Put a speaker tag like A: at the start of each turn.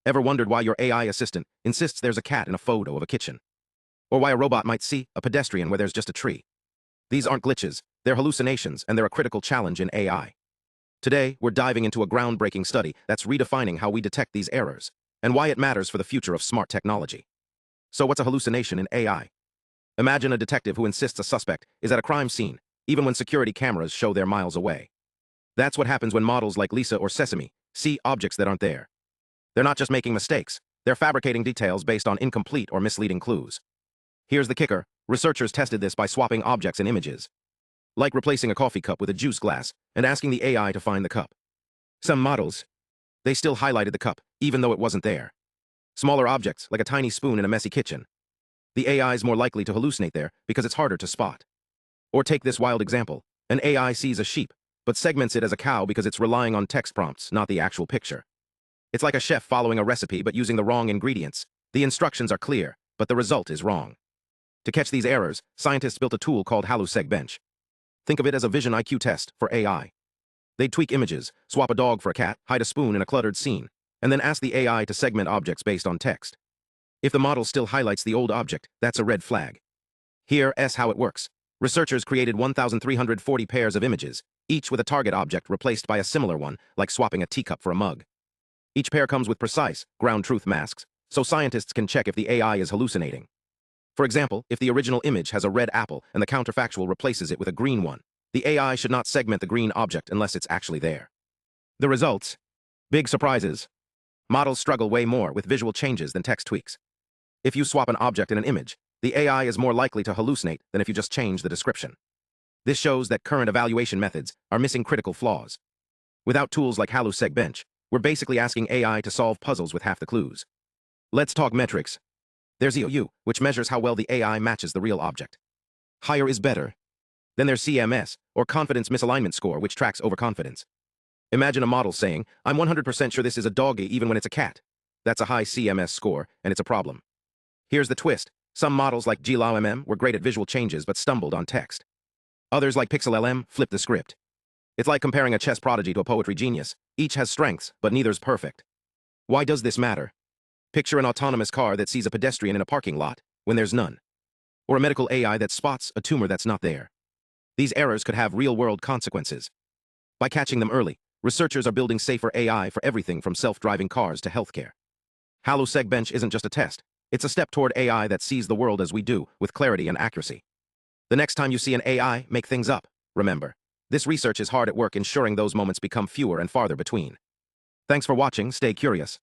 A: Ever wondered why your AI assistant insists there's a cat in a photo of a kitchen? Or why a robot might see a pedestrian where there's just a tree? These aren't glitches, they're hallucinations, and they're a critical challenge in AI. Today, we're diving into a groundbreaking study that's redefining how we detect these errors, and why it matters for the future of smart technology. So what's a hallucination in AI? Imagine a detective who insists a suspect is at a crime scene, even when security cameras show they're miles away. That's what happens when models like Lisa or SESAME see objects that aren't there. They're not just making mistakes, they're fabricating details based on incomplete or misleading clues. Here's the kicker: researchers tested this by swapping objects and images, like replacing a coffee cup with a juice glass and asking the AI to find the cup. Some models, they still highlighted the cup, even though it wasn't there. Smaller objects, like a tiny spoon in a messy kitchen, the AI is more likely to hallucinate there because it's harder to spot. Or take this wild example: an AI sees a sheep, but segments it as a cow because it's relying on text prompts, not the actual picture. It's like a chef following a recipe but using the wrong ingredients. The instructions are clear, but the result is wrong. To catch these errors, scientists built a tool called HalluSegBench. Think of it as a vision IQ test for AI. They'd tweak images, swap a dog for a cat, hide a spoon in a cluttered scene, and then ask the AI to segment objects based on text. If the model still highlights the old object, that's a red flag. Here's how it works. Researchers created 1,340 pairs of images, each with a target object replaced by a similar one, like swapping a teacup for a mug. Each pair comes with precise, ground truth masks, so scientists can check if the AI is hallucinating. For example, if the original image has a red apple and the counterfactual replaces it with a green one, the AI should not segment the green object unless it's actually there. The results? Big surprises. Models struggle way more with visual changes than text tweaks. If you swap an object in an image, the AI is more likely to hallucinate than if you just change the description. This shows that current evaluation methods are missing critical flaws. Without tools like HalluSegBench, we're basically asking AI to solve puzzles with half the clues. Let's talk metrics. There's EOU, which measures how well the AI matches the real object. Higher is better. Then there's CMS, or Confidence Misalignment Score, which tracks overconfidence. Imagine a model saying, "I'm 100% sure this is a doggy even when it's a cat." That's a high CMS score, and it's a problem. Here's the twist. Some models like GLaMM were great at visual changes but stumbled on text. Others like PixelLM flipped the script. It's like comparing a chess prodigy to a poetry genius. Each has strengths, but neither's perfect. Why does this matter? Picture an autonomous car that sees a pedestrian in a parking lot when there's none. Or a medical AI that spots a tumor that's not there. These errors could have real-world consequences. By catching them early, researchers are building safer AI for everything from self-driving cars to healthcare. HalluSegBench isn't just a test. It's a step toward AI that sees the world as we do, with clarity and accuracy. The next time you see an AI make things up, remember, this research is hard at work ensuring those moments become fewer and farther between. Thanks for watching. Stay curious.